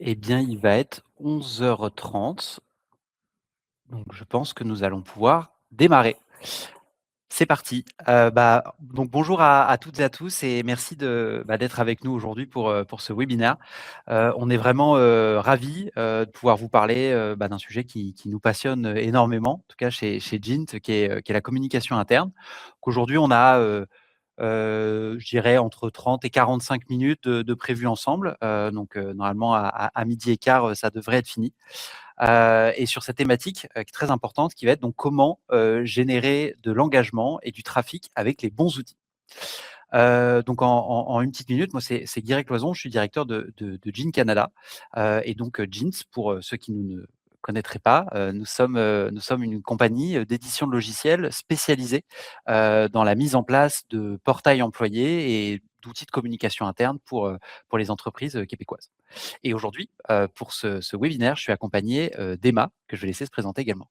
Eh bien, il va être 11h30, donc je pense que nous allons pouvoir démarrer. C'est parti. Donc bonjour à toutes et à tous et merci d'être avec nous aujourd'hui pour ce webinaire. On est vraiment, ravis, de pouvoir vous parler, d'un sujet qui nous passionne énormément, en tout cas chez Gint, qui est la communication interne. Qu'aujourd'hui on a, je dirais entre 30 et 45 minutes de prévues ensemble. Normalement à 12h15, ça devrait être fini. Et sur cette thématique, qui est très importante, qui va être donc comment, générer de l'engagement et du trafic avec les bons outils. Donc en une petite minute, moi c'est Guirec Loison, je suis directeur de Gin Canada. Et donc Gins, pour, ceux qui nous ne connaîtraient pas, nous sommes une compagnie, d'édition de logiciels spécialisée, dans la mise en place de portails employés et d'outils de communication interne pour les entreprises, québécoises. Et aujourd'hui, pour ce webinaire, je suis accompagné, d'Emma, que je vais laisser se présenter également.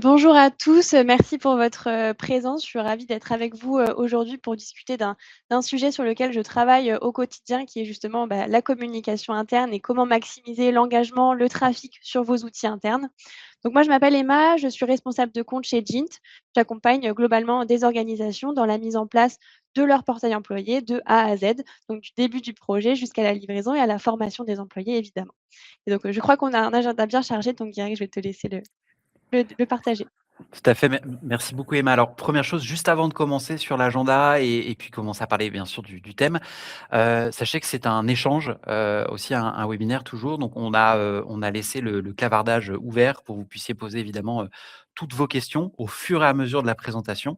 Bonjour à tous, merci pour votre, présence. Je suis ravie d'être avec vous, aujourd'hui pour discuter d'un sujet sur lequel je travaille, au quotidien qui est justement, la communication interne et comment maximiser l'engagement, le trafic sur vos outils internes. Donc moi, je m'appelle Emma, je suis responsable de compte chez Gint. J'accompagne, globalement des organisations dans la mise en place de leur portail employé de A à Z, donc du début du projet jusqu'à la livraison et à la formation des employés évidemment. Et donc, je crois qu'on a un agenda bien chargé, donc Gary, je vais te laisser le partager. Tout à fait, merci beaucoup Emma. Alors première chose, juste avant de commencer sur l'agenda et puis commencer à parler bien sûr du thème, sachez que c'est un échange, aussi un webinaire toujours. Donc on a laissé le clavardage ouvert pour que vous puissiez poser évidemment, toutes vos questions au fur et à mesure de la présentation.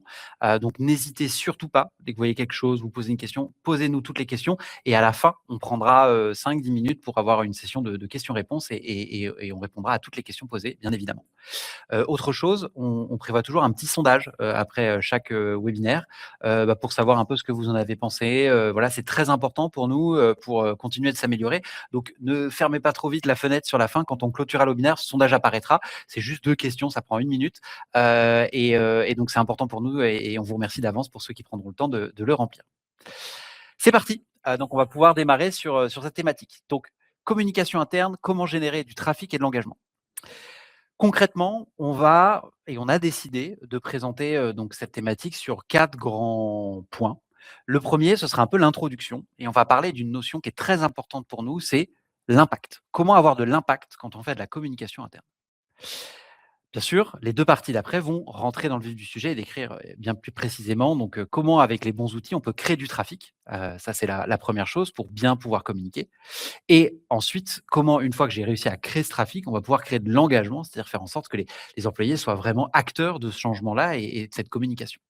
Donc n'hésitez surtout pas, dès que vous voyez quelque chose, vous posez une question, posez-nous toutes les questions et à la fin, on prendra, 5-10 minutes pour avoir une session de questions-réponses et on répondra à toutes les questions posées, bien évidemment. Autre chose, on prévoit toujours un petit sondage, après, chaque, webinaire, pour savoir un peu ce que vous en avez pensé. Voilà, c'est très important pour nous, pour, continuer de s'améliorer. Donc ne fermez pas trop vite la fenêtre sur la fin. Quand on clôturera le webinaire, ce sondage apparaîtra. C'est juste 2 questions, ça prend 1 minute. Et donc c'est important pour nous et on vous remercie d'avance pour ceux qui prendront le temps de le remplir. C'est parti. Donc on va pouvoir démarrer sur cette thématique. Donc communication interne, comment générer du trafic et de l'engagement. Concrètement, on a décidé de présenter, donc cette thématique sur 4 grands points. Le premier, ce sera un peu l'introduction et on va parler d'une notion qui est très importante pour nous, c'est l'impact. Comment avoir de l'impact quand on fait de la communication interne? Bien sûr, les 2 parties d'après vont rentrer dans le vif du sujet et décrire, bien plus précisément donc, comment avec les bons outils on peut créer du trafic. Ça c'est la 1re chose pour bien pouvoir communiquer. Et ensuite, comment, une fois que j'ai réussi à créer ce trafic, on va pouvoir créer de l'engagement, c'est-à-dire faire en sorte que les employés soient vraiment acteurs de ce changement-là et de cette communication.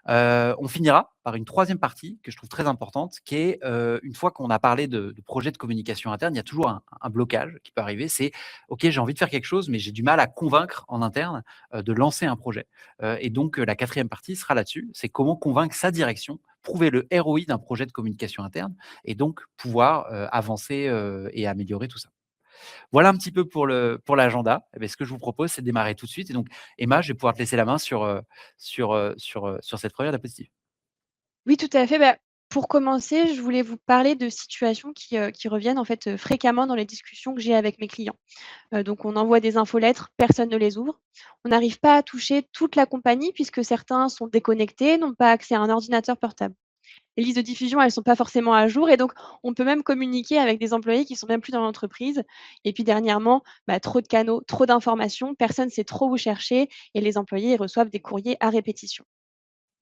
On finira par une 3e partie que je trouve très importante, qui est, une fois qu'on a parlé de projets de communication interne, il y a toujours un blocage qui peut arriver, c'est: «OK, j'ai envie de faire quelque chose, mais j'ai du mal à convaincre en interne, de lancer un projet». Et donc, la 4e partie sera là-dessus, c'est comment convaincre sa direction, prouver le ROI d'un projet de communication interne et donc pouvoir, avancer, et améliorer tout ça. Voilà un petit peu pour l'agenda. Et beh, ce que je vous propose, c'est de démarrer tout de suite et donc Emma, je vais pouvoir te laisser la main sur cette première diapositive. Oui, tout à fait. Pour commencer, je voulais vous parler de situations qui reviennent en fait, fréquemment dans les discussions que j'ai avec mes clients. Donc on envoie des infolettres, personne ne les ouvre. On n'arrive pas à toucher toute la compagnie puisque certains sont déconnectés, n'ont pas accès à un ordinateur portable. Les listes de diffusion, elles ne sont pas forcément à jour et donc on peut même communiquer avec des employés qui sont même plus dans l'entreprise. Et puis dernièrement, trop de canaux, trop d'informations, personne ne sait trop où chercher et les employés, ils reçoivent des courriers à répétition.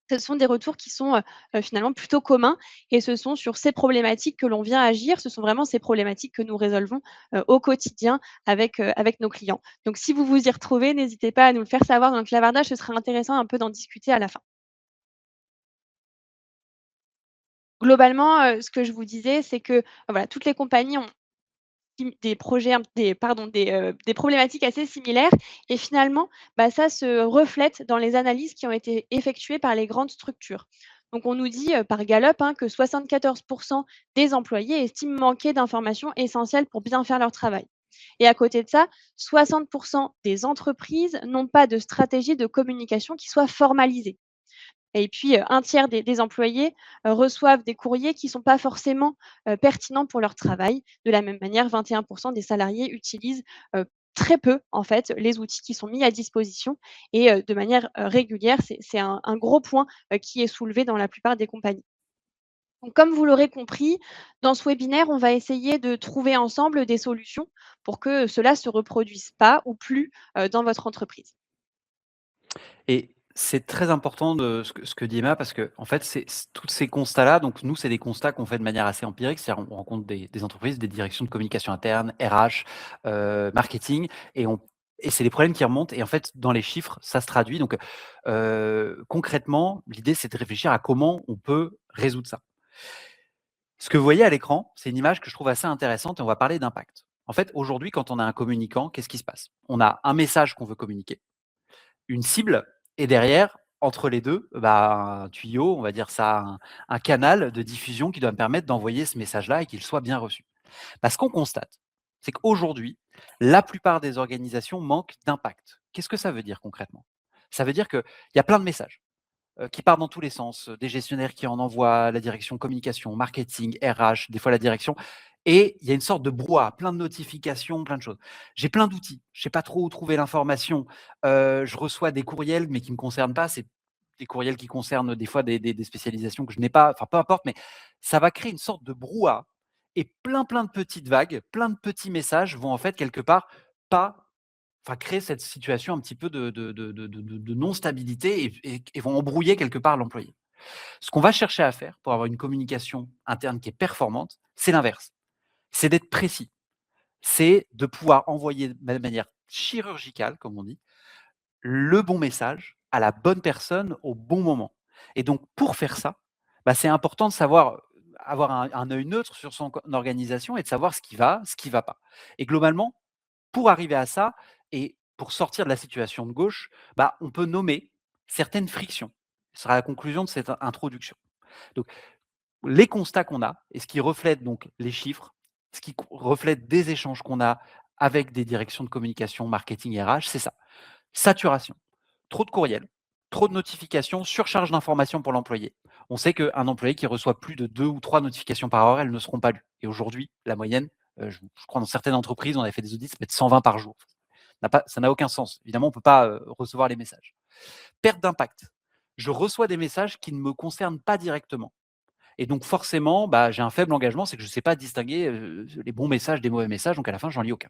Ce sont des retours qui sont, finalement plutôt communs et ce sont sur ces problématiques que l'on vient agir. Ce sont vraiment ces problématiques que nous résolvons, au quotidien avec nos clients. Donc si vous vous y retrouvez, n'hésitez pas à nous le faire savoir dans le clavardage, ce sera intéressant un peu d'en discuter à la fin. Globalement, ce que je vous disais, c'est que, voilà, toutes les compagnies ont des projets des problématiques assez similaires et finalement, ça se reflète dans les analyses qui ont été effectuées par les grandes structures. Donc on nous dit, par Gallup, hein, que 74 des employés estiment manquer d'informations essentielles pour bien faire leur travail. Et à côté de ça, 60 des entreprises n'ont pas de stratégie de communication qui soit formalisée. et puis, un tiers des employés, reçoivent des courriers qui ne sont pas forcément, pertinents pour leur travail. De la même manière, 21 des salariés utilisent, très peu, en fait, les outils qui sont mis à disposition et de manière, régulière. C'est un gros point, qui est soulevé dans la plupart des compagnies. Donc comme vous l'aurez compris, dans ce webinaire, on va essayer de trouver ensemble des solutions pour que cela se reproduise pas ou plus, dans votre entreprise. Et c'est très important de ce que dit Emma parce que en fait, tous ces constats-là, donc nous, c'est des constats qu'on fait de manière assez empirique. C'est-à-dire on rencontre des entreprises, des directions de communication interne, RH, marketing et c'est des problèmes qui remontent et en fait, dans les chiffres, ça se traduit donc concrètement, l'idée, c'est de réfléchir à comment on peut résoudre ça. Ce que vous voyez à l'écran, c'est une image que je trouve assez intéressante et on va parler d'impact. En fait, aujourd'hui, quand on a un communicant, qu'est-ce qui se passe? On a un message qu'on veut communiquer, une cible et derrière, entre les 2, bah, un tuyau, on va dire ça, un canal de diffusion qui doit me permettre d'envoyer ce message-là et qu'il soit bien reçu. Bah, ce qu'on constate, c'est qu'aujourd'hui, la plupart des organisations manquent d'impact. Qu'est-ce que ça veut dire concrètement? Ça veut dire qu'il y a plein de messages qui partent dans tous les sens, des gestionnaires qui en envoient, la direction communication, marketing, RH, des fois la direction et il y a une sorte de brouhaha, plein de notifications, plein de choses. J'ai plein d'outils, je ne sais pas trop où trouver l'information, je reçois des courriels, mais qui ne me concernent pas, c'est des courriels qui concernent des fois des spécialisations que je n'ai pas, enfin peu importe, mais ça va créer une sorte de brouhaha et plein de petites vagues, plein de petits messages vont en fait quelque part pas enfin, créer cette situation un petit peu de non-stabilité et vont embrouiller quelque part l'employé. Ce qu'on va chercher à faire pour avoir une communication interne qui est performante, c'est l'inverse. C'est d'être précis. C'est de pouvoir envoyer de manière chirurgicale, comme on dit, le bon message à la bonne personne au bon moment. Et donc, pour faire ça, bah, c'est important de savoir avoir un œil neutre sur son organisation et de savoir ce qui va pas. Et globalement, pour arriver à ça et pour sortir de la situation de gauche, bah, on peut nommer certaines frictions. Ce sera la conclusion de cette introduction. Donc, les constats qu'on a et ce qui reflète donc les chiffres, ce qui reflète des échanges qu'on a avec des directions de communication, marketing, RH, c'est ça. Saturation, trop de courriels, trop de notifications, surcharge d'informations pour l'employé. On sait qu'un employé qui reçoit plus de 2 ou 3 notifications par heure, elles ne seront pas lues. Et aujourd'hui, la moyenne, je crois dans certaines entreprises, on avait fait des audits, ça peut être 120 par jour. Ça n'a aucun sens. Évidemment, on ne peut pas recevoir les messages. Perte d'impact. Je reçois des messages qui ne me concernent pas directement. Et donc forcément, bah, j'ai un faible engagement, c'est que je ne sais pas distinguer les bons messages des mauvais messages, donc à la fin, j'en lis aucun.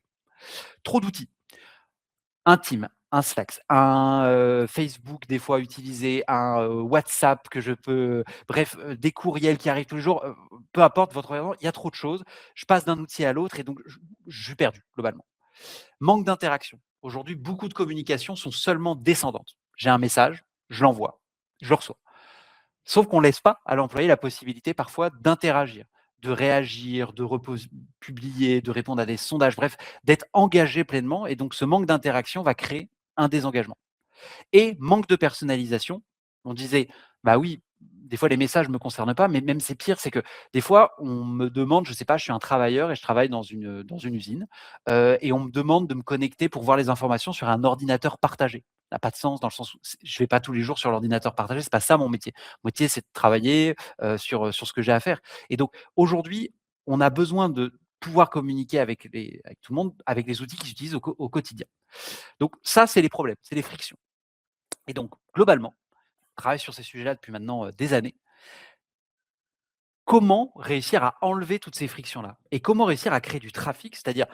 Trop d'outils. Un Teams, un Slack, un Facebook des fois utilisé, un WhatsApp que je peux bref, des courriels qui arrivent tous les jours, peu importe votre environnement, il y a trop de choses. Je passe d'un outil à l'autre et donc je suis perdu globalement. Manque d'interaction. Aujourd'hui, beaucoup de communications sont seulement descendantes. J'ai un message, je l'envoie, je le reçois. Sauf qu'on ne laisse pas à l'employé la possibilité parfois d'interagir, de réagir, publier, de répondre à des sondages, bref, d'être engagé pleinement. Et donc, ce manque d'interaction va créer un désengagement. Et manque de personnalisation. On disait, bah oui, des fois les messages ne me concernent pas, mais même c'est pire, c'est que des fois on me demande, je sais pas, je suis un travailleur et je travaille dans une usine, et on me demande de me connecter pour voir les informations sur un ordinateur partagé. Ça n'a pas de sens dans le sens où je vais pas tous les jours sur l'ordinateur partagé, c'est pas ça mon métier. Mon métier, c'est de travailler, sur ce que j'ai à faire. Et donc aujourd'hui, on a besoin de pouvoir communiquer avec tout le monde, avec les outils qu'ils utilisent au quotidien. Donc ça, c'est les problèmes, c'est les frictions. Et donc, globalement, je travaille sur ces sujets-là depuis maintenant des années. Comment réussir à enlever toutes ces frictions-là? Et comment réussir à créer du trafic, c'est-à-dire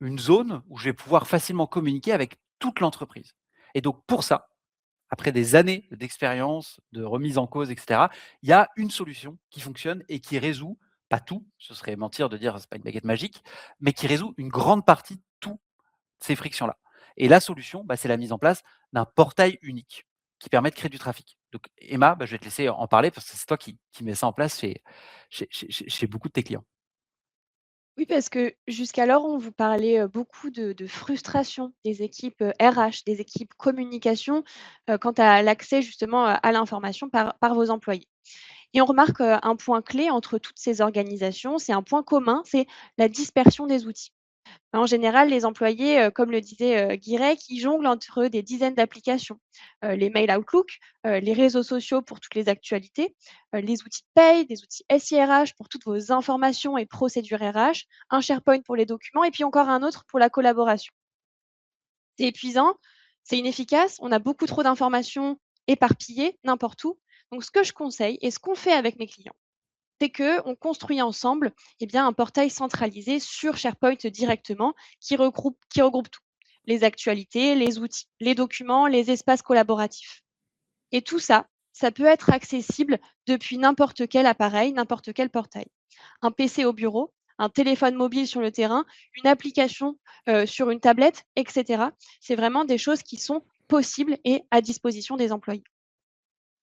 une zone où je vais pouvoir facilement communiquer avec toute l'entreprise? Et donc, pour ça, après des années d'expérience, de remise en cause, etc., il y a une solution qui fonctionne et qui résout, pas tout, ce serait mentir de dire c'est pas une baguette magique, mais qui résout une grande partie de tout ces frictions-là. Et la solution, bah, c'est la mise en place d'un portail unique qui permet de créer du trafic. Donc Emma, bah, je vais te laisser en parler parce que c'est toi qui mets ça en place chez beaucoup de tes clients. Oui, parce que jusqu'alors, on vous parlait, beaucoup de frustration des équipes, RH, des équipes communication, quant à l'accès justement, à l'information par vos employés. Et on remarque, un point clé entre toutes ces organisations, c'est un point commun, c'est la dispersion des outils. En général, les employés, comme le disait, Guirec, ils jonglent entre des dizaines d'applications. Les mails Outlook, les réseaux sociaux pour toutes les actualités, les outils de paye, des outils SIRH pour toutes vos informations et procédures RH, un SharePoint pour les documents et puis encore un autre pour la collaboration. C'est épuisant, c'est inefficace, on a beaucoup trop d'informations éparpillées n'importe où. Donc ce que je conseille et ce qu'on fait avec mes clients, c'est qu'on construit ensemble un portail centralisé sur SharePoint directement qui regroupe tout. Les actualités, les outils, les documents, les espaces collaboratifs. Et tout ça, ça peut être accessible depuis n'importe quel appareil, n'importe quel portail. Un PC au bureau, un téléphone mobile sur le terrain, une application sur une tablette, etc. C'est vraiment des choses qui sont possibles et à disposition des employés.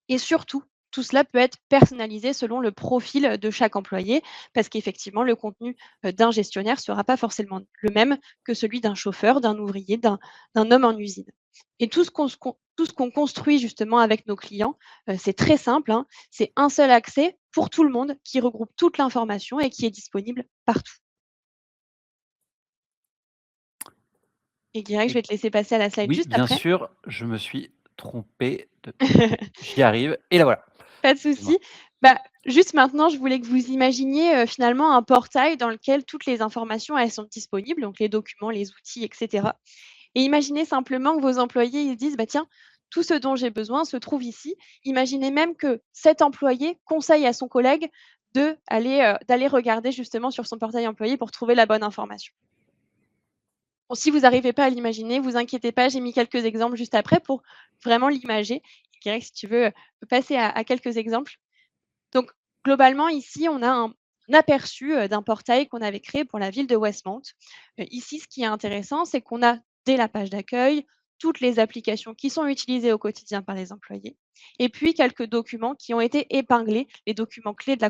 Et surtout, tout cela peut être personnalisé selon le profil de chaque employé, parce qu'effectivement, le contenu d'un gestionnaire ne sera pas forcément le même que celui d'un chauffeur, d'un ouvrier, d'un homme en usine. Et tout ce qu'on construit justement avec nos clients, c'est très simple, hein, c'est un seul accès pour tout le monde qui regroupe toute l'information et qui est disponible partout. Et direct, je Et vais te laisser passer à la slide oui, juste bien après. sûr, je me suis trompé de j'y arrive et la voilà. Pas de Excuse-moi. souci. Bah, juste maintenant, je voulais que vous imaginiez, finalement un portail dans lequel toutes les informations, elles sont disponibles, donc les documents, les outils et cetera. Et imaginez simplement que vos employés, ils se disent: «Bah, tiens, tout ce dont j'ai besoin se trouve ici». Imaginez même que cet employé conseille à son collègue d'aller regarder justement sur son portail employé pour trouver la bonne information. Bon, si vous n'arrivez pas à l'imaginer, vous inquiétez pas, j'ai mis quelques exemples juste après pour vraiment l'imager. Je dirais que si tu veux, passer à quelques exemples. Donc globalement, ici, on a un aperçu, d'un portail qu'on avait créé pour la ville de Westmount. Ici, ce qui est intéressant, c'est qu'on a dès la page d'accueil, toutes les applications qui sont utilisées au quotidien par les employés et puis quelques documents qui ont été épinglés, les documents clés de la